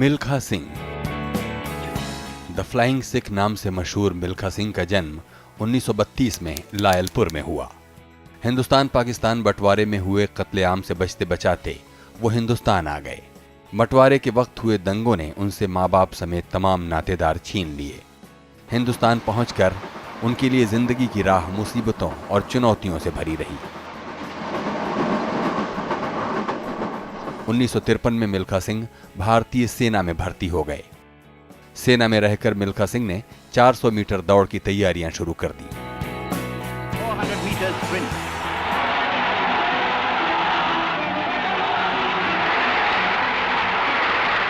Milkha Singh. The flying Sikh नाम से मशहूर मिल्खा सिंह का जन्म 1932 में लायलपुर में हुआ। हिंदुस्तान पाकिस्तान बंटवारे में हुए कत्लेआम से बचते बचाते वो हिंदुस्तान आ गए। बंटवारे के वक्त हुए दंगों ने उनसे माँ बाप समेत तमाम नातेदार छीन लिए। हिंदुस्तान पहुंचकर उनके लिए जिंदगी की राह मुसीबतों और चुनौतियों से भरी रही। 1953 में मिल्खा सिंह भारतीय सेना में भर्ती हो गए। सेना में रहकर मिल्खा सिंह ने 400 मीटर दौड़ की तैयारियां शुरू कर दी। 400 metre sprint.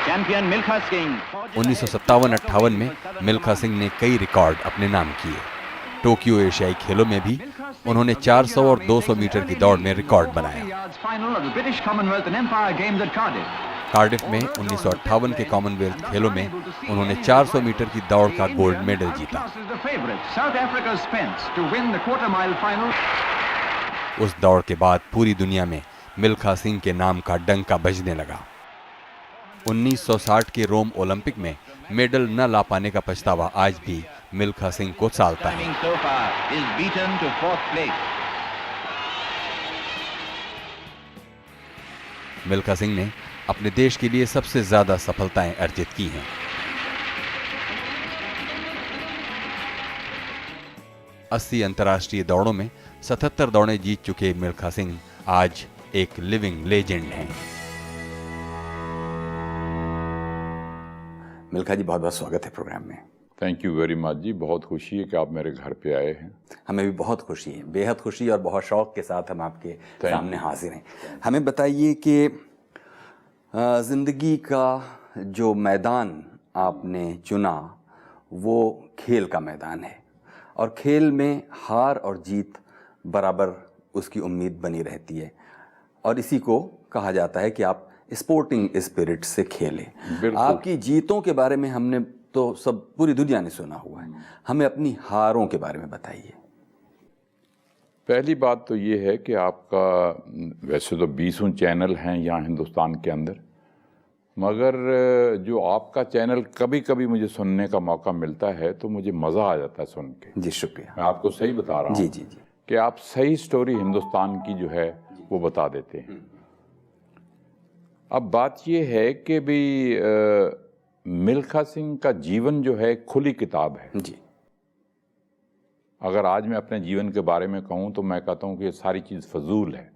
Champion Milkha Singh. 1957-58 में मिल्खा सिंह ने कई रिकॉर्ड अपने नाम किए। टोक्यो एशियाई खेलों में भी उन्होंने 400 और 200 मीटर की दौड़ में रिकॉर्ड बनाया। कार्डिफ में 1958 के कॉमनवेल्थ खेलों में उन्होंने 400 मीटर की दौड़ का गोल्ड मेडल जीता। उस दौड़ के बाद पूरी दुनिया में मिल्खा सिंह के नाम का डंका बजने लगा। 1960 के रोम ओलंपिक में मेडल न ला पाने का पछतावा आज भी मिल्खा सिंह को सालता है। मिल्खा सिंह ने अपने देश के लिए सबसे ज्यादा सफलताएं अर्जित की हैं। अस्सी अंतर्राष्ट्रीय दौड़ों में 77 दौड़ें जीत चुके मिल्खा सिंह आज एक लिविंग लेजेंड हैं। मिल्खा जी, बहुत बहुत स्वागत है प्रोग्राम में। थैंक यू वेरी मच जी, बहुत खुशी है कि आप मेरे घर पे आए हैं। हमें भी बहुत खुशी है, बेहद खुशी और बहुत शौक के साथ हम आपके सामने हाजिर हैं। हमें बताइए कि जिंदगी का जो मैदान आपने चुना वो खेल का मैदान है और खेल में हार और जीत बराबर उसकी उम्मीद बनी रहती है और इसी को कहा जाता है कि आप स्पोर्टिंग स्पिरिट से खेलें। आपकी जीतों के बारे में हमने तो सब पूरी दुनिया ने सुना हुआ है, हमें अपनी हारों के बारे में बताइए। पहली बात तो ये है कि आपका वैसे तो 20 चैनल हैं यहाँ हिंदुस्तान के अंदर, मगर जो आपका चैनल कभी कभी मुझे सुनने का मौका मिलता है तो मुझे मज़ा आ जाता है सुन के। जी शुक्रिया। मैं आपको सही बता रहा हूँ जी जी जी कि आप सही स्टोरी हिंदुस्तान की जो है वो बता देते हैं। अब बात ये है कि भी मिल्खा सिंह का जीवन जो है खुली किताब है जी। अगर आज मैं अपने जीवन के बारे में कहूँ तो मैं कहता हूँ कि ये सारी चीज़ फजूल है,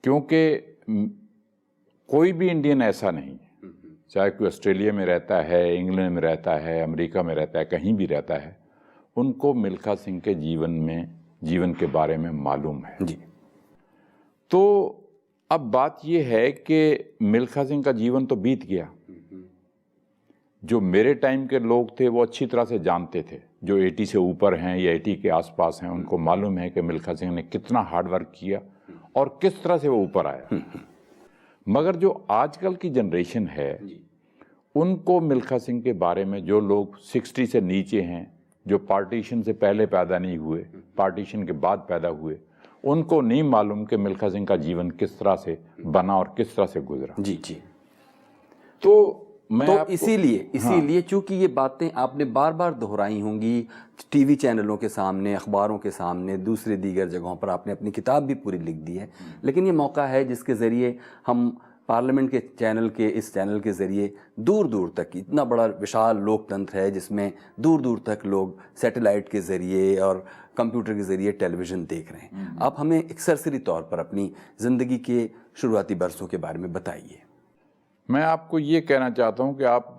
क्योंकि कोई भी इंडियन ऐसा नहीं, चाहे कोई ऑस्ट्रेलिया में रहता है, इंग्लैंड में रहता है, अमेरिका में रहता है, कहीं भी रहता है, उनको मिल्खा सिंह के जीवन के बारे में मालूम है जी। तो अब बात यह है कि मिल्खा सिंह का जीवन तो बीत गया। जो मेरे टाइम के लोग थे वो अच्छी तरह से जानते थे, जो 80 से ऊपर हैं या 80 के आसपास हैं, उनको मालूम है कि मिल्खा सिंह ने कितना हार्ड वर्क किया और किस तरह से वो ऊपर आया। मगर जो आजकल की जनरेशन है उनको मिल्खा सिंह के बारे में, जो लोग 60 से नीचे हैं, जो पार्टीशन से पहले पैदा नहीं हुए, पार्टीशन के बाद पैदा हुए, उनको नहीं मालूम कि मिल्खा सिंह का जीवन किस तरह से बना और किस तरह से गुजरा। जी जी। तो इसीलिए चूंकि ये बातें आपने बार बार दोहराई होंगी टीवी चैनलों के सामने, अखबारों के सामने, दूसरे दीगर जगहों पर आपने अपनी किताब भी पूरी लिख दी है, लेकिन ये मौका है जिसके ज़रिए हम पार्लियामेंट के इस चैनल के ज़रिए दूर दूर तक, इतना बड़ा विशाल लोकतंत्र है जिसमें दूर दूर तक लोग सैटेलाइट के ज़रिए और कंप्यूटर के ज़रिए टेलीविज़न देख रहे हैं। आप हमें एक सरसरी तौर पर अपनी ज़िंदगी के शुरुआती बरसों के बारे में बताइए। मैं आपको ये कहना चाहता हूँ कि आप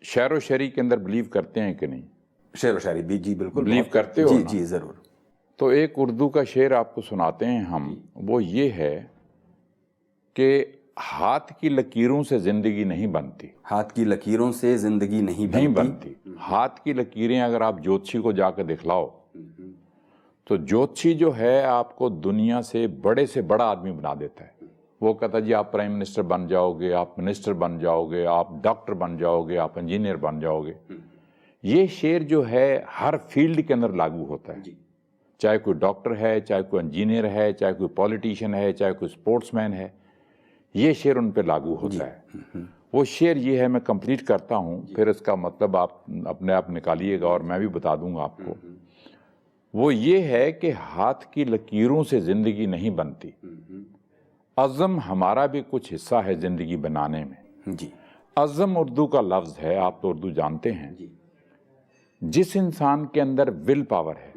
शेर व शायरी के अंदर बिलीव करते हैं कि नहीं? शेर व शायरी भी जी बिल्कुल बिलीव करते हो जी ना? जी ज़रूर। तो एक उर्दू का शेर आपको सुनाते हैं हम, वो ये है कि हाथ की लकीरों से जिंदगी नहीं बनती। हाथ की लकीरों से जिंदगी नहीं बनती। हाथ की लकीरें अगर आप ज्योतिषी को जाकर दिखलाओ तो ज्योतिषी जो है आपको दुनिया से बड़ा आदमी बना देता है। वो कहता है जी आप प्राइम मिनिस्टर बन जाओगे, आप मिनिस्टर बन जाओगे, आप डॉक्टर बन जाओगे, आप इंजीनियर बन जाओगे। ये शेर जो है हर फील्ड के अंदर लागू होता है, चाहे कोई डॉक्टर है, चाहे कोई इंजीनियर है, चाहे कोई पॉलिटिशियन है, चाहे कोई स्पोर्ट्समैन है, ये शेर उन पे लागू होता है। वो शेर ये है, मैं कंप्लीट करता हूँ, फिर इसका मतलब आप अपने आप निकालिएगा और मैं भी बता दूंगा आपको। वो ये है कि हाथ की लकीरों से ज़िंदगी नहीं बनती, अज़्म हमारा भी कुछ हिस्सा है ज़िंदगी बनाने में। जी अज़्म उर्दू का लफ्ज़ है, आप तो उर्दू जानते हैं। जिस इंसान के अंदर विल पावर है,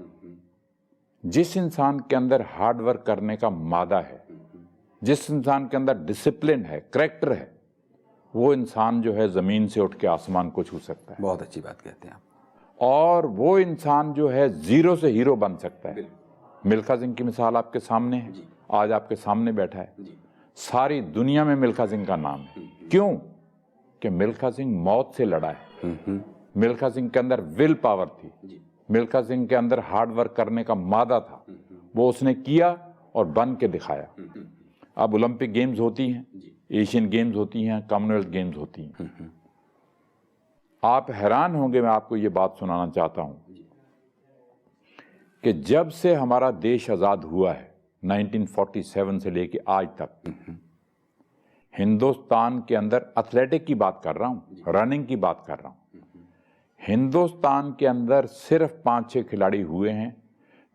जिस इंसान के अंदर हार्ड वर्क करने का मादा है, जिस इंसान के अंदर डिसिप्लिन है, करैक्टर है, वो इंसान जो है ज़मीन से उठ के आसमान को छू सकता है। बहुत अच्छी बात कहते हैं आप। और वो इंसान जो है ज़ीरो से हीरो बन सकता है। मिल्खा सिंह की मिसाल आपके सामने है, आज आपके सामने बैठा है। सारी दुनिया में मिल्खा सिंह का नाम है। क्यों? कि मिल्खा सिंह मौत से लड़ा है। मिल्खा सिंह के अंदर विल पावर थी, मिल्खा सिंह के अंदर हार्ड वर्क करने का मादा था, वो उसने किया और बन के दिखाया। अब ओलंपिक गेम्स होती हैं, एशियन गेम्स होती हैं, कॉमनवेल्थ गेम्स होती हैं। आप हैरान होंगे, मैं आपको ये बात सुनाना चाहता हूं कि जब से हमारा देश आज़ाद हुआ है 1947 से लेके आज तक, हिंदुस्तान के अंदर एथलेटिक की बात कर रहा हूं, रनिंग की बात कर रहा हूं, हिंदुस्तान के अंदर सिर्फ 5-6 खिलाड़ी हुए हैं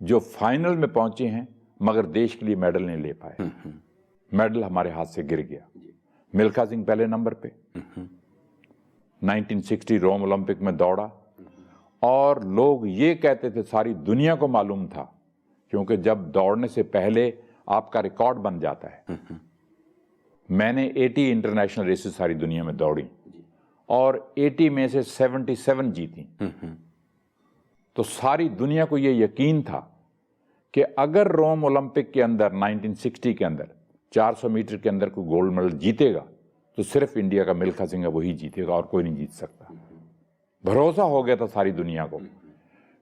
जो फाइनल में पहुंचे हैं, मगर देश के लिए मेडल नहीं ले पाए। मेडल हमारे हाथ से गिर गया। मिल्खा सिंह पहले नंबर पे 1960 रोम ओलंपिक में दौड़ा, और लोग ये कहते थे, सारी दुनिया को मालूम था, क्योंकि जब दौड़ने से पहले आपका रिकॉर्ड बन जाता है। मैंने 80 इंटरनेशनल रेसेस सारी दुनिया में दौड़ी और 80 में से 77 जीती। तो सारी दुनिया को ये यकीन था कि अगर रोम ओलंपिक के अंदर 1960 के अंदर 400 मीटर के अंदर कोई गोल्ड मेडल जीतेगा तो सिर्फ इंडिया का मिल्खा सिंह वही जीतेगा और कोई नहीं जीत सकता। भरोसा हो गया था सारी दुनिया को,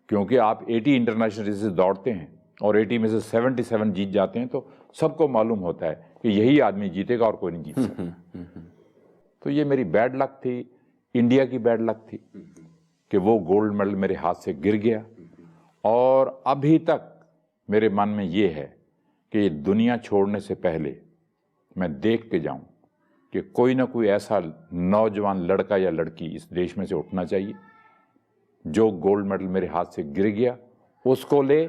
क्योंकि आप 80 इंटरनेशनल रेसेस दौड़ते हैं और 80 में से 77 जीत जाते हैं, तो सबको मालूम होता है कि यही आदमी जीतेगा और कोई नहीं जीत सकता। तो ये मेरी बैड लक थी, इंडिया की बैड लक थी कि वो गोल्ड मेडल मेरे हाथ से गिर गया। और अभी तक मेरे मन में ये है कि दुनिया छोड़ने से पहले मैं देख के जाऊं कि कोई ना कोई ऐसा नौजवान लड़का या लड़की इस देश में से उठना चाहिए जो गोल्ड मेडल मेरे हाथ से गिर गया उसको ले,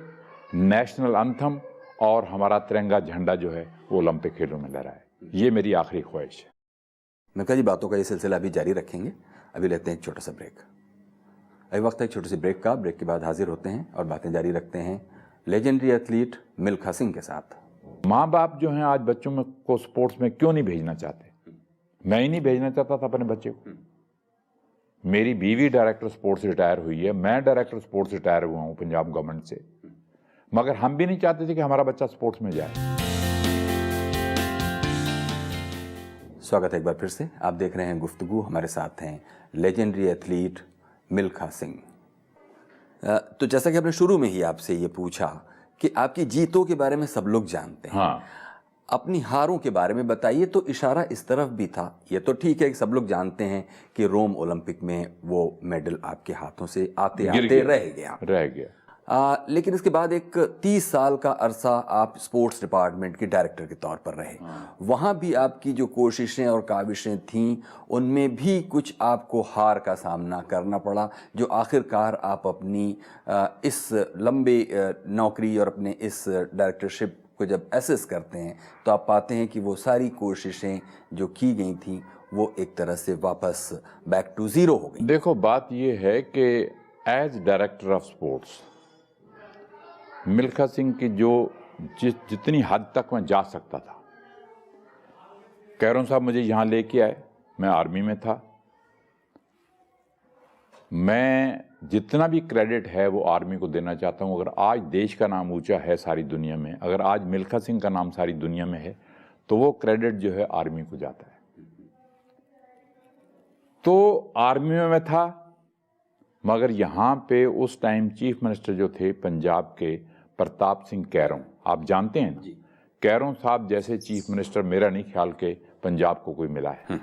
नेशनल एंथम और हमारा तिरंगा झंडा जो है वो ओलंपिक खेलों में लहराए। ये मेरी आखिरी ख्वाहिश है। मिल्खा जी, बातों का ये सिलसिला अभी जारी रखेंगे। अभी लेते हैं एक छोटा सा ब्रेक। अभी वक्त है एक छोटी सी ब्रेक का। ब्रेक के बाद हाजिर होते हैं और बातें जारी रखते हैं लेजेंडरी एथलीट मिल्खा सिंह के साथ। माँ बाप जो हैं आज बच्चों में को स्पोर्ट्स में क्यों नहीं भेजना चाहते? मैं ही नहीं भेजना चाहता था अपने बच्चे को। मेरी बीवी डायरेक्टर स्पोर्ट्स रिटायर हुई है, मैं डायरेक्टर स्पोर्ट्स रिटायर हुआ हूँ पंजाब गवर्नमेंट से, मगर हम भी नहीं चाहते थे कि हमारा बच्चा स्पोर्ट्स में जाए। स्वागत है एक बार फिर से। आप देख रहे हैं गुफ्तगू। हमारे साथ हैं लेजेंडरी एथलीट मिल्खा सिंह। तो जैसा कि आपने शुरू में ही आपसे ये पूछा कि आपकी जीतों के बारे में सब लोग जानते हैं, हाँ, अपनी हारों के बारे में बताइए। तो इशारा इस तरफ भी था, ये तो ठीक है कि सब लोग जानते हैं कि रोम ओलंपिक में वो मेडल आपके हाथों से आते आते रह गया। लेकिन इसके बाद एक 30 साल का अरसा आप स्पोर्ट्स डिपार्टमेंट के डायरेक्टर के तौर पर रहे। वहाँ भी आपकी जो कोशिशें और काविशें थीं, उनमें भी कुछ आपको हार का सामना करना पड़ा, जो आखिरकार आप अपनी इस लंबे नौकरी और अपने इस डायरेक्टरशिप को जब एसेस करते हैं तो आप पाते हैं कि वो सारी कोशिशें जो की गई थी वो एक तरह से वापस बैक टू ज़ीरो हो गई। देखो, बात ये है कि as director of sports Milkha Singh की जो जितनी हद तक मैं जा सकता था, कैरों साहब मुझे यहाँ लेके आए, मैं आर्मी में था, मैं जितना भी क्रेडिट है वो आर्मी को देना चाहता हूँ। अगर आज देश का नाम ऊंचा है सारी दुनिया में, अगर आज मिल्खा सिंह का नाम सारी दुनिया में है, तो वो क्रेडिट जो है आर्मी को जाता है। तो आर्मी में मैं था, मगर यहाँ पे उस टाइम चीफ मिनिस्टर जो थे पंजाब के, प्रताप सिंह कैरों, आप जानते हैं ना, कैरों साहब जैसे चीफ मिनिस्टर मेरा नहीं ख्याल के पंजाब को कोई मिला है।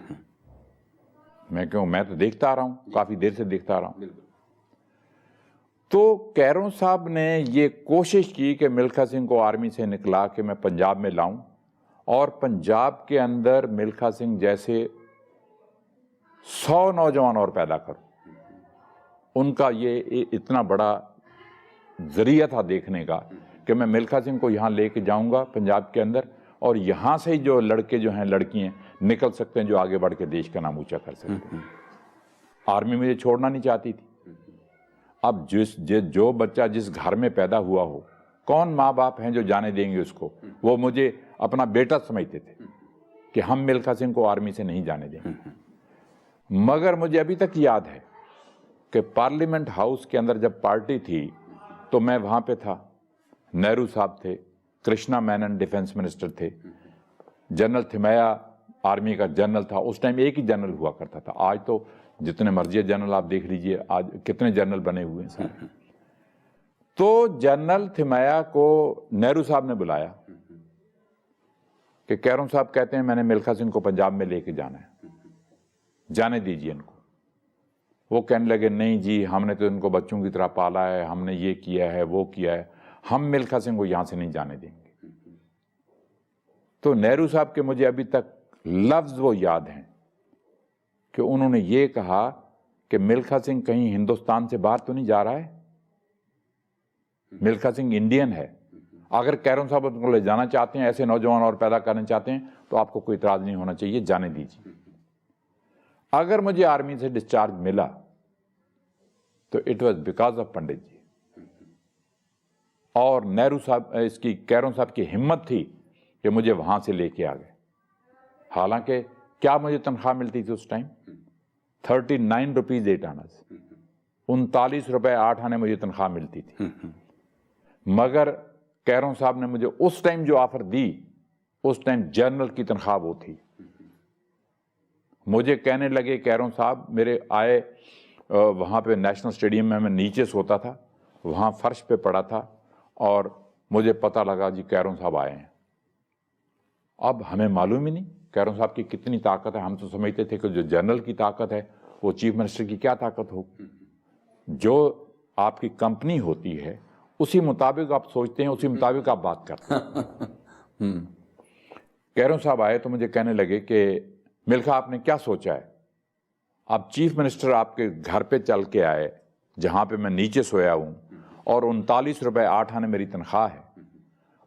मैं तो देखता आ रहा हूँ, काफी देर से देखता आ रहा हूँ। तो कैरों साहब ने ये कोशिश की कि मिल्खा सिंह को आर्मी से निकला के मैं पंजाब में लाऊं, और पंजाब के अंदर मिल्खा सिंह जैसे 100 नौजवान और पैदा करूं। उनका ये इतना बड़ा जरिया था देखने का कि मैं मिल्खा सिंह को यहाँ लेके जाऊंगा पंजाब के अंदर, और यहाँ से ही जो लड़के जो हैं लड़कियां निकल सकते हैं जो आगे बढ़ के देश का नाम ऊंचा कर सकते हैं। आर्मी मुझे छोड़ना नहीं चाहती थी। अब जो बच्चा जिस घर में पैदा हुआ हो, कौन माँ बाप हैं जो जाने देंगे उसको? वो मुझे अपना बेटा समझते थे कि हम मिल्खा सिंह को आर्मी से नहीं जाने देंगे। मगर मुझे अभी तक याद है कि पार्लियामेंट हाउस के अंदर जब पार्टी थी तो मैं वहाँ पे था, नेहरू साहब थे, कृष्णा मेनन डिफेंस मिनिस्टर थे, जनरल थिमैया आर्मी का जनरल था। उस टाइम एक ही जनरल हुआ करता था, आज तो जितने मर्जी जनरल आप देख लीजिए, आज कितने जनरल बने हुए हैं सारे। तो जनरल थिमैया को नेहरू साहब ने बुलाया कि कैरों साहब कहते हैं मैंने मिल्खा सिंह को पंजाब में लेके जाना है, जाने दीजिए इनको। वो कहने लगे नहीं जी, हमने तो इनको बच्चों की तरह पाला है, हमने ये किया है वो किया है, हम मिल्खा सिंह को यहां से नहीं जाने देंगे। तो नेहरू साहब के मुझे अभी तक लफ्ज वो याद हैं कि उन्होंने ये कहा कि मिल्खा सिंह कहीं हिंदुस्तान से बाहर तो नहीं जा रहा है, मिल्खा सिंह इंडियन है। अगर कैरों साहब उनको ले जाना चाहते हैं, ऐसे नौजवान और पैदा करना चाहते हैं, तो आपको कोई इतराज नहीं होना चाहिए, जाने दीजिए। अगर मुझे आर्मी से डिस्चार्ज मिला तो इट वॉज बिकॉज ऑफ पंडित जी। और नेहरू साहब, इसकी कैरों साहब की हिम्मत थी कि मुझे वहां से लेके आ गए। हालांकि क्या मुझे तनख्वाह मिलती थी उस टाइम? 39 रुपीज 8 आना, 39 रुपए 8 आने मुझे तनख्वाह मिलती थी। मगर कैरों साहब ने मुझे उस टाइम जो ऑफर दी, उस टाइम जनरल की तनख्वाह वो थी। मुझे कहने लगे कैरों साहब, मेरे आए वहाँ पे नेशनल स्टेडियम में, मैं नीचे सोता था, वहाँ फर्श पे पड़ा था, और मुझे पता लगा जी कैरों साहब आए हैं। अब हमें मालूम ही नहीं कैरों साहब की कितनी ताकत है। हम तो समझते थे कि जो जनरल की ताकत है वो चीफ मिनिस्टर की क्या ताकत हो। जो आपकी कंपनी होती है उसी मुताबिक आप सोचते हैं, उसी मुताबिक आप बात करते हैं। कैरों साहब आए तो मुझे कहने लगे कि मिल्खा आपने क्या सोचा है? अब चीफ मिनिस्टर आपके घर पे चल के आए जहां पे मैं नीचे सोया हूं, और 39 रुपए 8 आने मेरी तनख्वाह है,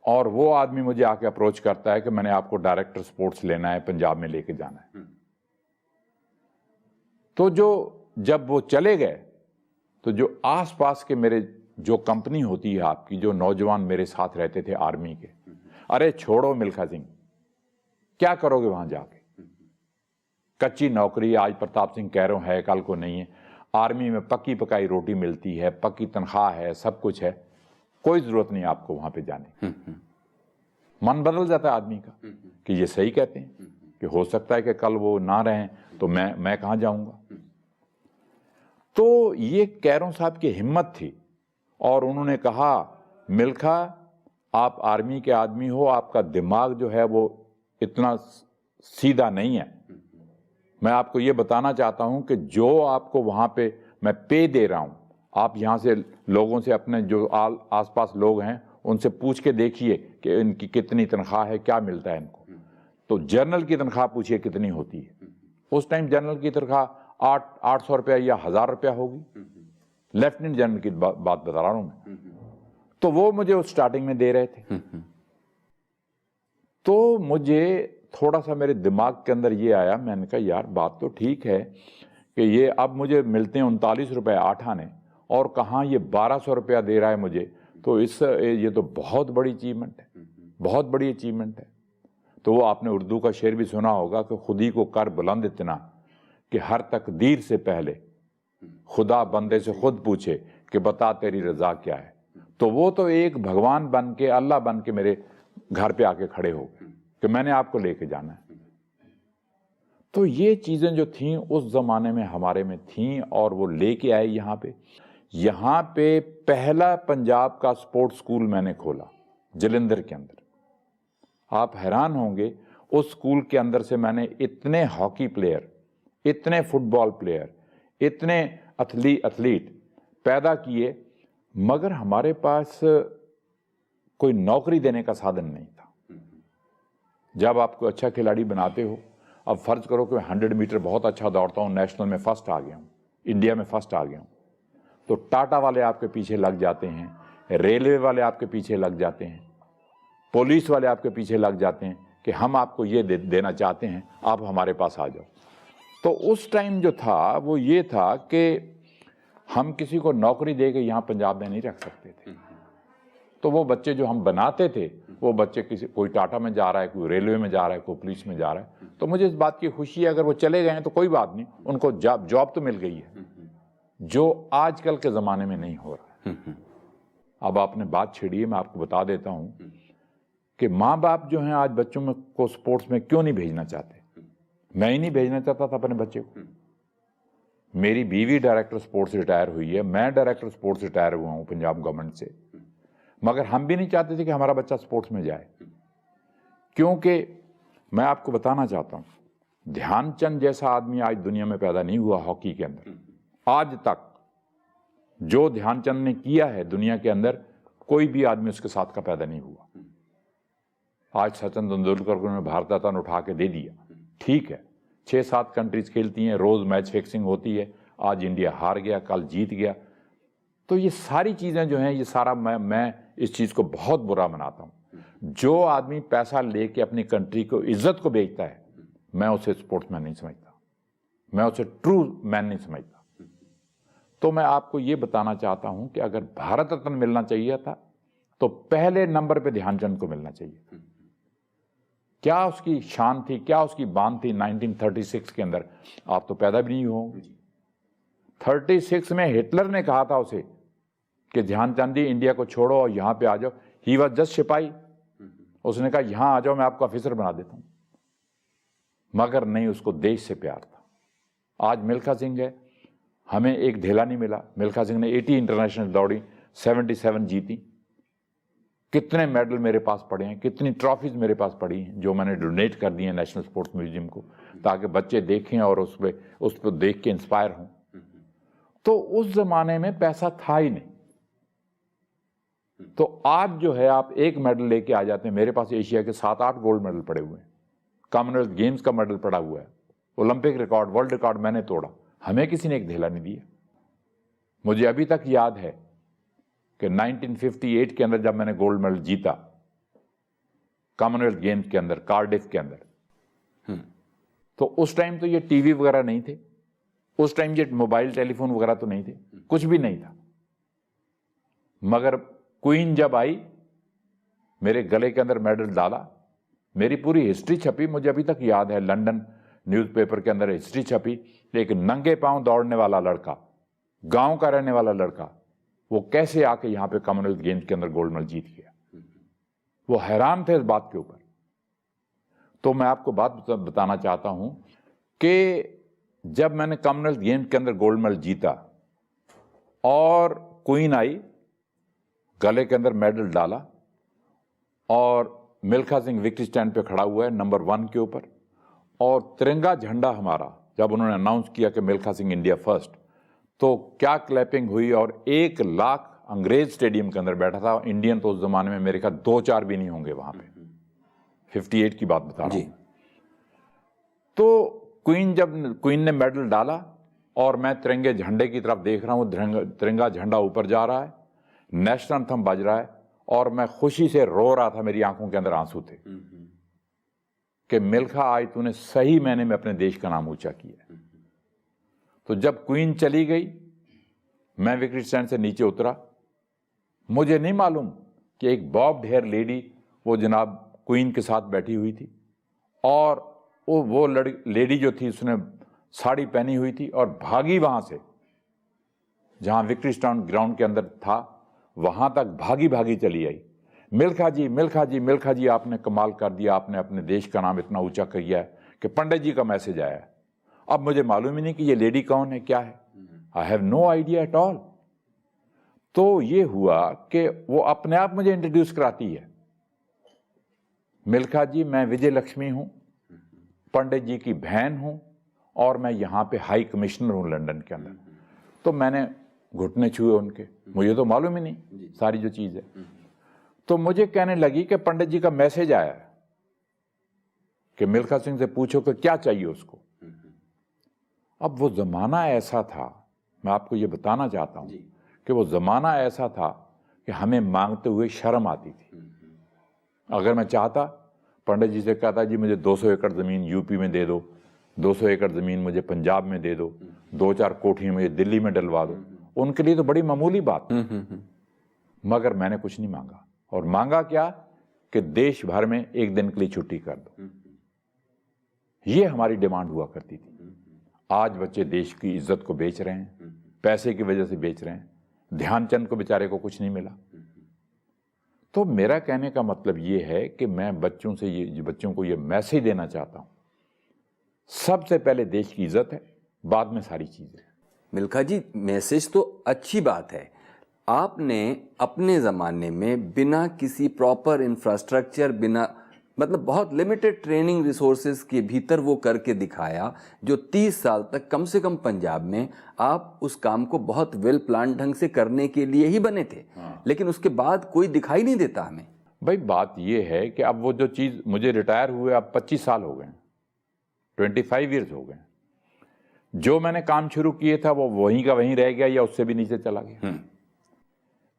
और वो आदमी मुझे आके अप्रोच करता है कि मैंने आपको डायरेक्टर स्पोर्ट्स लेना है, पंजाब में लेके जाना है। तो जब वो चले गए तो जो आसपास के मेरे जो कंपनी होती है आपकी, जो नौजवान मेरे साथ रहते थे आर्मी के, अरे छोड़ो मिल्खा सिंह, क्या करोगे वहां जाके? कच्ची नौकरी, आज प्रताप सिंह कैरों है, कल को नहीं है। आर्मी में पक्की पकाई रोटी मिलती है, पक्की तनख्वाह है, सब कुछ है, कोई जरूरत नहीं आपको वहां पे जाने। मन बदल जाता है आदमी का कि ये सही कहते हैं कि हो सकता है कि कल वो ना रहें तो मैं कहां जाऊंगा। तो ये कैरों साहब की हिम्मत थी, और उन्होंने कहा मिल्खा आप आर्मी के आदमी हो, आपका दिमाग जो है वो इतना सीधा नहीं है। मैं आपको ये बताना चाहता हूं कि जो आपको वहां पे मैं पे दे रहा हूं, आप यहां से लोगों से, अपने जो आसपास लोग हैं उनसे पूछ के देखिए कि इनकी कितनी तनख्वाह है, क्या मिलता है इनको। तो जनरल की तनख्वाह पूछिए कितनी होती है। उस टाइम जनरल की तनख्वाह 800 रुपया या 1000 रुपया होगी। लेफ्टिनेंट जनरल की बात बता रहा हूं मैं। तो वो मुझे उस स्टार्टिंग में दे रहे थे। तो मुझे थोड़ा सा मेरे दिमाग के अंदर ये आया, मैंने कहा यार बात तो ठीक है कि ये अब मुझे मिलते हैं 39 रुपए 8 आने, और कहाँ ये 1200 रुपया दे रहा है मुझे, तो ये तो बहुत बड़ी अचीवमेंट है, बहुत बड़ी अचीवमेंट है। तो वो आपने उर्दू का शेर भी सुना होगा कि खुद ही को कर बुलंद इतना कि हर तकदीर से पहले खुदा बंदे से खुद पूछे कि बता तेरी रजा क्या है। तो वो तो एक भगवान बन के, अल्लाह बन के मेरे घर पे आके खड़े हो गए कि मैंने आपको लेके जाना है। तो ये चीजें जो थीं उस जमाने में हमारे में थीं, और वो लेके आए यहाँ पे पहला पंजाब का स्पोर्ट्स स्कूल मैंने खोला जलंधर के अंदर। आप हैरान होंगे, उस स्कूल के अंदर से मैंने इतने हॉकी प्लेयर, इतने फुटबॉल प्लेयर, इतने एथलीट पैदा किए, मगर हमारे पास कोई नौकरी देने का साधन नहीं था। जब आपको अच्छा खिलाड़ी बनाते हो, अब फर्ज करो कि मैं 100 मीटर बहुत अच्छा दौड़ता हूँ, नेशनल में फर्स्ट आ गया हूँ, इंडिया में फर्स्ट आ गया हूँ, तो टाटा वाले आपके पीछे लग जाते हैं, रेलवे वाले आपके पीछे लग जाते हैं, पुलिस वाले आपके पीछे लग जाते हैं कि हम आपको ये देना चाहते हैं, आप हमारे पास आ जाओ। तो उस टाइम जो था वो ये था कि हम किसी को नौकरी दे के यहाँ पंजाब में नहीं रख सकते थे। तो वो बच्चे जो हम बनाते थे, वो बच्चे कोई टाटा में जा रहा है, कोई रेलवे में जा रहा है, कोई पुलिस में जा रहा है। तो मुझे इस बात की खुशी है, अगर वो चले गए हैं तो कोई बात नहीं, उनको जॉब तो मिल गई है, जो आजकल के ज़माने में नहीं हो रहा है। अब आपने बात छेड़ी है, मैं आपको बता देता हूँ कि माँ बाप जो हैं आज बच्चों में को स्पोर्ट्स में क्यों नहीं भेजना चाहते। मैं ही नहीं भेजना चाहता था अपने बच्चे को। मेरी बीवी डायरेक्टर स्पोर्ट्स रिटायर हुई है, मैं डायरेक्टर स्पोर्ट्स रिटायर हुआ हूँ पंजाब गवर्नमेंट से, मगर हम भी नहीं चाहते थे कि हमारा बच्चा स्पोर्ट्स में जाए, क्योंकि मैं आपको बताना चाहता हूँ, ध्यानचंद जैसा आदमी आज दुनिया में पैदा नहीं हुआ हॉकी के अंदर। आज तक जो ध्यानचंद ने किया है दुनिया के अंदर, कोई भी आदमी उसके साथ का पैदा नहीं हुआ। आज सचिन तेंदुलकर को उन्होंने भारत रत्न उठा के दे दिया, ठीक है, 6-7 कंट्रीज खेलती हैं, रोज मैच फिक्सिंग होती है, आज इंडिया हार गया, कल जीत गया। तो ये सारी चीज़ें जो हैं, ये सारा मैं इस चीज़ को बहुत बुरा मनाता हूँ। जो आदमी पैसा लेके अपनी कंट्री को, इज्जत को बेचता है, मैं उसे स्पोर्ट्समैन नहीं समझता, मैं उसे ट्रू मैन नहीं समझता। तो मैं आपको ये बताना चाहता हूँ कि अगर भारत रत्न मिलना चाहिए था तो पहले नंबर पे ध्यानचंद को मिलना चाहिए। क्या उसकी शान थी, क्या उसकी बात थी 1936 के अंदर, आप तो पैदा भी नहीं हो। 36 में हिटलर ने कहा था उसे कि ध्यानचंद जी इंडिया को छोड़ो और यहाँ पे आ जाओ। ही वॉज जस्ट सिपाही, उसने कहा यहाँ आ जाओ, मैं आपको ऑफिसर बना देता हूँ, मगर नहीं, उसको देश से प्यार था। आज मिल्खा सिंह है, हमें एक धेला नहीं मिला। मिल्खा सिंह ने 80 इंटरनेशनल दौड़ी, 77 जीती। कितने मेडल मेरे पास पड़े हैं, कितनी ट्रॉफीज मेरे पास पड़ी हैं जो मैंने डोनेट कर दी हैं नेशनल स्पोर्ट्स म्यूजियम को, ताकि बच्चे देखें और उस पर देख के इंस्पायर हों। तो उस जमाने में पैसा था ही नहीं। तो आज जो है आप एक मेडल लेके आ जाते हैं। मेरे पास एशिया के 7-8 गोल्ड मेडल पड़े हुए हैं, कॉमनवेल्थ गेम्स का मेडल पड़ा हुआ है, ओलंपिक रिकॉर्ड, वर्ल्ड रिकॉर्ड मैंने तोड़ा, हमें किसी ने एक धेला नहीं दिया। मुझे अभी तक याद है कि 1958 के अंदर जब मैंने गोल्ड मेडल जीता कॉमनवेल्थ गेम्स के अंदर, कार्डिफ के अंदर, तो उस टाइम तो ये टीवी वगैरह नहीं थे, उस टाइम ये मोबाइल टेलीफोन वगैरह तो नहीं थे, कुछ भी नहीं था। मगर क्वीन जब आई, मेरे गले के अंदर मेडल डाला, मेरी पूरी हिस्ट्री छपी, मुझे अभी तक याद है, लंदन न्यूज़पेपर के अंदर हिस्ट्री छपी। एक नंगे पांव दौड़ने वाला लड़का, गांव का रहने वाला लड़का, वो कैसे आके यहां पे कॉमनवेल्थ गेम्स के अंदर गोल्ड मेडल जीत गया। वो हैरान थे इस बात के ऊपर। तो मैं आपको बात बताना चाहता हूं कि जब मैंने कॉमनवेल्थ गेम्स के अंदर गोल्ड मेडल जीता और क्वीन आई, गले के अंदर मेडल डाला और मिल्खा सिंह विक्ट्री स्टैंड पे खड़ा हुआ है नंबर 1 के ऊपर, और तिरंगा झंडा हमारा, जब उन्होंने अनाउंस किया कि मिल्खा सिंह इंडिया फर्स्ट, तो क्या क्लैपिंग हुई। और 1 लाख अंग्रेज स्टेडियम के अंदर बैठा था। इंडियन तो उस जमाने में मेरे ख्याल 2-4 भी नहीं होंगे वहां पे, 58 की बात बता रहा हूं। तो क्वीन ने मेडल डाला और मैं तिरंगे झंडे की तरफ देख रहा हूं, तिरंगा झंडा ऊपर जा रहा है, नेशनल एंथम बज रहा है, और मैं खुशी से रो रहा था, मेरी आंखों के अंदर आंसू थे कि मिल्खा, आज तूने सही मैंने में अपने देश का नाम ऊंचा किया। तो जब क्वीन चली गई, मैं विक्ट्री स्टैंड से नीचे उतरा। मुझे नहीं मालूम कि एक बॉब्ड हेयर लेडी, वो जनाब क्वीन के साथ बैठी हुई थी, और वो लेडी जो थी उसने साड़ी पहनी हुई थी और भागी वहां से, जहां विक्ट्री स्टैंड ग्राउंड के अंदर था, वहां तक भागी भागी चली आई। मिल्खा जी, मिल्खा जी, मिल्खा जी, आपने कमाल कर दिया, आपने अपने देश का नाम इतना ऊंचा किया है कि पंडित जी का मैसेज आया है। अब मुझे मालूम ही नहीं कि ये लेडी कौन है, क्या है, I have no idea at all. तो ये हुआ कि वो अपने आप मुझे इंट्रोड्यूस कराती है, मिल्खा जी, मैं विजय लक्ष्मी हूं, पंडित जी की बहन हूं, और मैं यहां पे हाई कमिश्नर हूं लंदन के अंदर। तो मैंने घुटने छुए उनके, मुझे तो मालूम ही नहीं सारी जो चीज है। तो मुझे कहने लगी कि पंडित जी का मैसेज आया है। कि मिल्खा सिंह से पूछो कि क्या चाहिए उसको। अब वो ज़माना ऐसा था, मैं आपको ये बताना चाहता हूँ कि वो ज़माना ऐसा था कि हमें मांगते हुए शर्म आती थी। अगर मैं चाहता, पंडित जी से कहता जी मुझे 200 एकड़ ज़मीन यूपी में दे दो, 200 एकड़ ज़मीन मुझे पंजाब में दे दो, 2-4 कोठियाँ मुझे दिल्ली में डलवा दो, उनके लिए तो बड़ी मामूली बात। मगर मैंने कुछ नहीं मांगा, और मांगा क्या कि देश भर में एक दिन के लिए छुट्टी कर दो। ये हमारी डिमांड हुआ करती थी। आज बच्चे देश की इज्जत को बेच रहे हैं, पैसे की वजह से बेच रहे हैं। ध्यानचंद को बेचारे को कुछ नहीं मिला। तो मेरा कहने का मतलब ये है कि मैं बच्चों को ये मैसेज देना चाहता हूं, सबसे पहले देश की इज्जत है, बाद में सारी चीजें। मिल्खा जी, मैसेज तो अच्छी बात है। आपने अपने ज़माने में बिना किसी प्रॉपर इंफ्रास्ट्रक्चर, बिना मतलब बहुत लिमिटेड ट्रेनिंग रिसोर्सेज के भीतर वो करके दिखाया, जो 30 साल तक कम से कम पंजाब में आप उस काम को बहुत वेल प्लान ढंग से करने के लिए ही बने थे। लेकिन उसके बाद कोई दिखाई नहीं देता हमें। भाई बात ये है कि अब वो जो चीज़, मुझे रिटायर हुए अब 25 साल हो गए, 25 ईयर्स हो गए। जो मैंने काम शुरू किए था वो वहीं का वहीं रह गया या उससे भी नीचे चला गया।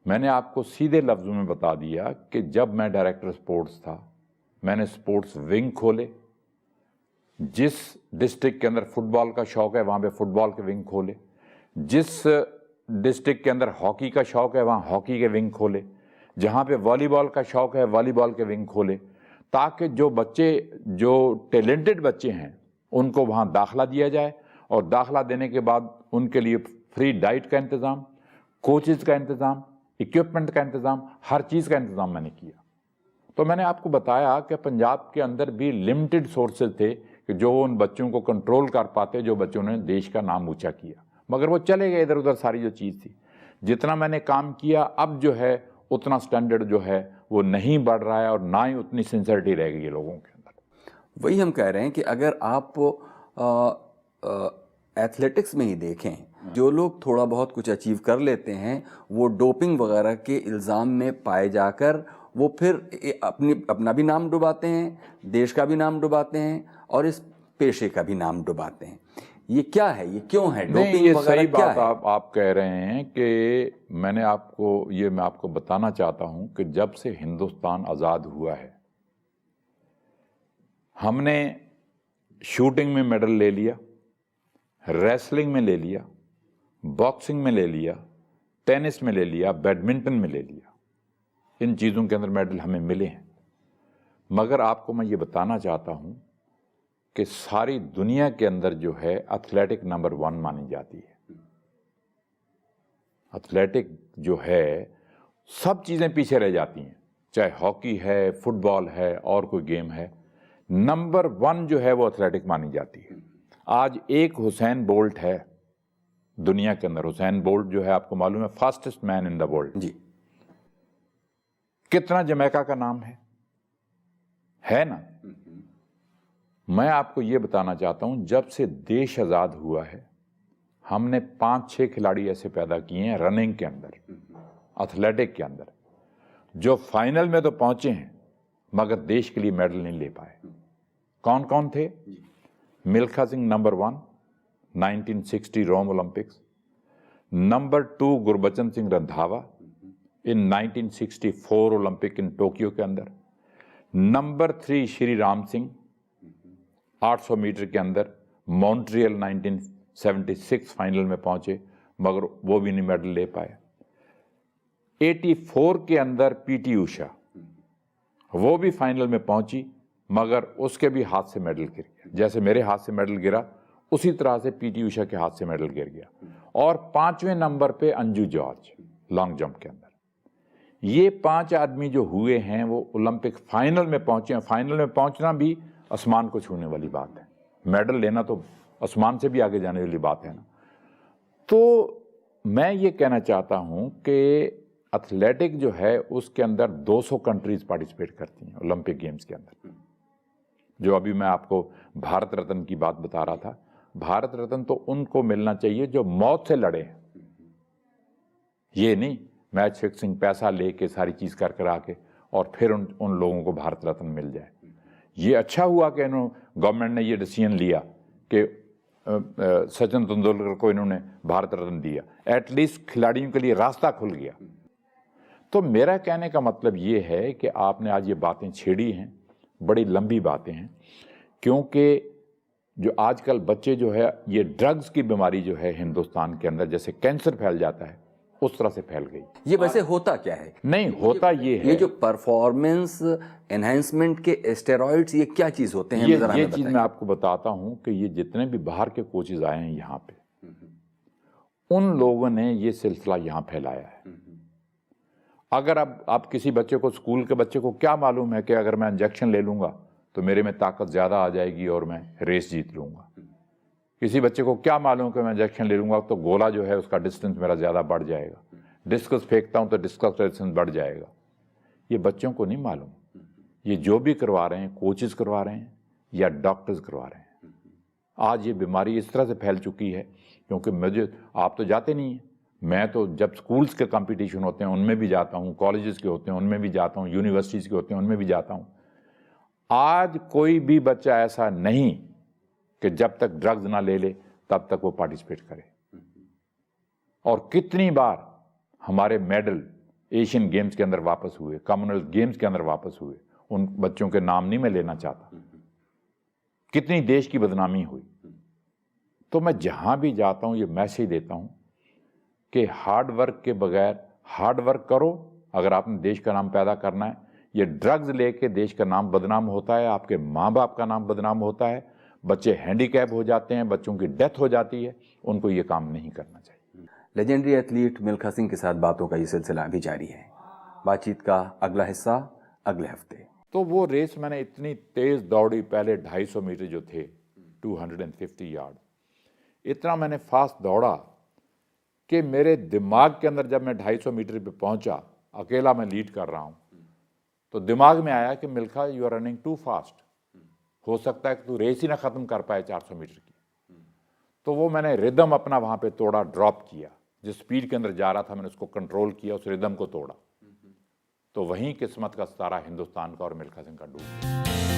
मैंने आपको सीधे लफ्ज़ों में बता दिया कि जब मैं डायरेक्टर स्पोर्ट्स था, मैंने स्पोर्ट्स विंग खोले। जिस डिस्ट्रिक्ट के अंदर फुटबॉल का शौक है वहाँ पे फुटबॉल के विंग खोले, जिस डिस्ट्रिक्ट के अंदर हॉकी का शौक है वहाँ हॉकी के विंग खोले, जहाँ पे वॉलीबॉल का शौक है वॉलीबॉल के विंग खोले, ताकि जो टैलेंटेड बच्चे हैं उनको वहाँ दाखला दिया जाए, और दाखला देने के बाद उनके लिए फ्री डाइट का इंतज़ाम, कोचेज़ का इंतज़ाम, इक्विपमेंट का इंतज़ाम, हर चीज़ का इंतज़ाम मैंने किया। तो मैंने आपको बताया कि पंजाब के अंदर भी लिमिटेड सोर्सेज थे कि जो उन बच्चों को कंट्रोल कर पाते, जो बच्चों ने देश का नाम ऊंचा किया, मगर वो चले गए इधर उधर। सारी जो चीज़ थी, जितना मैंने काम किया, अब जो है उतना स्टैंडर्ड जो है वो नहीं बढ़ रहा है, और ना ही उतनी सिंसियरिटी रह गई है लोगों के अंदर। वही हम कह रहे हैं कि अगर आप एथलेटिक्स में ही देखें, जो लोग थोड़ा बहुत कुछ अचीव कर लेते हैं, वो डोपिंग वगैरह के इल्ज़ाम में पाए जाकर वो फिर अपना भी नाम डुबाते हैं, देश का भी नाम डुबाते हैं, और इस पेशे का भी नाम डुबाते हैं। ये क्या है, ये क्यों है? नहीं, ये सही बात आप कह रहे हैं कि मैं आपको बताना चाहता हूं कि जब से हिंदुस्तान आज़ाद हुआ है, हमने शूटिंग में मेडल ले लिया, रेसलिंग में ले लिया, बॉक्सिंग में ले लिया, टेनिस में ले लिया, बैडमिंटन में ले लिया। इन चीज़ों के अंदर मेडल हमें मिले हैं। मगर आपको मैं ये बताना चाहता हूं कि सारी दुनिया के अंदर जो है एथलेटिक नंबर 1 मानी जाती है। एथलेटिक जो है, सब चीज़ें पीछे रह जाती हैं, चाहे हॉकी है, फुटबॉल है, और कोई गेम है, नंबर 1 जो है वो एथलेटिक मानी जाती है। आज एक हुसैन बोल्ट है दुनिया के अंदर। हुसैन बोल्ट जो है, आपको मालूम है, fastest man in the world जी। कितना जमैका का नाम है ना। मैं आपको यह बताना चाहता हूं, जब से देश आजाद हुआ है, हमने 5-6 खिलाड़ी ऐसे पैदा किए हैं रनिंग के अंदर, एथलेटिक के अंदर, जो फाइनल में तो पहुंचे हैं मगर देश के लिए मेडल नहीं ले पाए। कौन कौन थे? Milkha Singh number 1 1960 Rome Olympics, number 2 Gurbachan Singh Randhawa in 1964 Olympic in Tokyo के अंदर, नंबर 3 श्री राम सिंह 800 मीटर के अंदर मॉन्ट्रियल 1976 फाइनल में पहुंचे मगर वो भी नहीं मेडल ले पाए। 84 के अंदर पीटी उषा, वो भी फाइनल में पहुंची मगर उसके भी हाथ से मेडल गिर गया। जैसे मेरे हाथ से मेडल गिरा उसी तरह से पीटी उषा के हाथ से मेडल गिर गया। और 5वें नंबर पे अंजू जॉर्ज लॉन्ग जंप के अंदर। ये 5 आदमी जो हुए हैं वो ओलंपिक फाइनल में पहुंचे हैं। फाइनल में पहुंचना भी आसमान को छूने वाली बात है, मेडल लेना तो आसमान से भी आगे जाने वाली बात है ना। तो मैं ये कहना चाहता हूं कि एथलेटिक जो है उसके अंदर 200 कंट्रीज पार्टिसिपेट करती हैं ओलंपिक गेम्स के अंदर। जो अभी मैं आपको भारत रत्न की बात बता रहा था, भारत रत्न तो उनको मिलना चाहिए जो मौत से लड़े हैं, ये नहीं मैच फिक्सिंग पैसा लेके सारी चीज कर आके और फिर उन लोगों को भारत रत्न मिल जाए। ये अच्छा हुआ कि गवर्नमेंट ने ये डिसीजन लिया कि सचिन तेंदुलकर को इन्होंने भारत रत्न दिया, एटलीस्ट खिलाड़ियों के लिए रास्ता खुल गया। तो मेरा कहने का मतलब ये है कि आपने आज ये बातें छेड़ी हैं, बड़ी लंबी बातें हैं, क्योंकि जो आजकल बच्चे जो है ये ड्रग्स की बीमारी जो है हिंदुस्तान के अंदर जैसे कैंसर फैल जाता है उस तरह से फैल गई। ये वैसे होता क्या है? नहीं होता ये है, ये जो परफॉर्मेंस एनहांसमेंट के स्टेरॉइड्स, ये क्या चीज होते हैं? ये चीज मैं आपको बताता हूं कि ये जितने भी बाहर के कोचेज आए हैं यहाँ पे, उन लोगों ने ये सिलसिला यहाँ फैलाया है। अगर अब आप किसी बच्चे को, स्कूल के बच्चे को क्या मालूम है कि अगर मैं इंजेक्शन ले लूंगा तो मेरे में ताकत ज़्यादा आ जाएगी और मैं रेस जीत लूँगा। किसी बच्चे को क्या मालूम कि मैं इंजेक्शन ले लूँगा तो गोला जो है उसका डिस्टेंस मेरा ज़्यादा बढ़ जाएगा, डिस्कस फेंकता हूँ तो डिस्कस डिस्टेंस बढ़ जाएगा। ये बच्चों को नहीं मालूम। ये जो भी करवा रहे हैं, कोचेस करवा रहे हैं या डॉक्टर्स करवा रहे हैं। आज ये बीमारी इस तरह से फैल चुकी है, क्योंकि आप तो जाते नहीं हैं, मैं तो जब स्कूल्स के कंपटीशन होते हैं उनमें भी जाता हूँ, कॉलेजेस के होते हैं उनमें भी जाता हूँ, यूनिवर्सिटीज़ के होते हैं उनमें भी जाता हूँ। आज कोई भी बच्चा ऐसा नहीं कि जब तक ड्रग्स ना ले ले तब तक वो पार्टिसिपेट करे। और कितनी बार हमारे मेडल एशियन गेम्स के अंदर वापस हुए, कॉमनवेल्थ गेम्स के अंदर वापस हुए, उन बच्चों के नाम नहीं मैं लेना चाहता। कितनी देश की बदनामी हुई। तो मैं जहां भी जाता हूं ये मैसेज देता हूं कि हार्ड वर्क के बगैर, हार्ड वर्क करो अगर आपने देश का नाम पैदा करना है। ये ड्रग्स लेके देश का नाम बदनाम होता है, आपके माँ बाप का नाम बदनाम होता है, बच्चे हैंडीकैप हो जाते हैं, बच्चों की डेथ हो जाती है। उनको ये काम नहीं करना चाहिए। लेजेंडरी एथलीट मिल्खा सिंह के साथ बातों का ये सिलसिला अभी जारी है। बातचीत का अगला हिस्सा अगले हफ्ते। तो वो रेस मैंने इतनी तेज दौड़ी, पहले 250 मीटर जो थे 250 यार्ड, इतना मैंने फास्ट दौड़ा कि मेरे दिमाग के अंदर जब मैं 250 मीटर पे पहुंचा, अकेला मैं लीड कर रहा हूं, तो दिमाग में आया कि Milkha you are running too fast, हो सकता है कि तू रेस ही ना खत्म कर पाए 400 मीटर की। तो वो मैंने रिदम अपना वहां पे तोड़ा, ड्रॉप किया, जिस स्पीड के अंदर जा रहा था मैंने उसको कंट्रोल किया, उस रिदम को तोड़ा। तो वहीं किस्मत का सितारा हिंदुस्तान का और मिल्खा सिंह का डूब गया।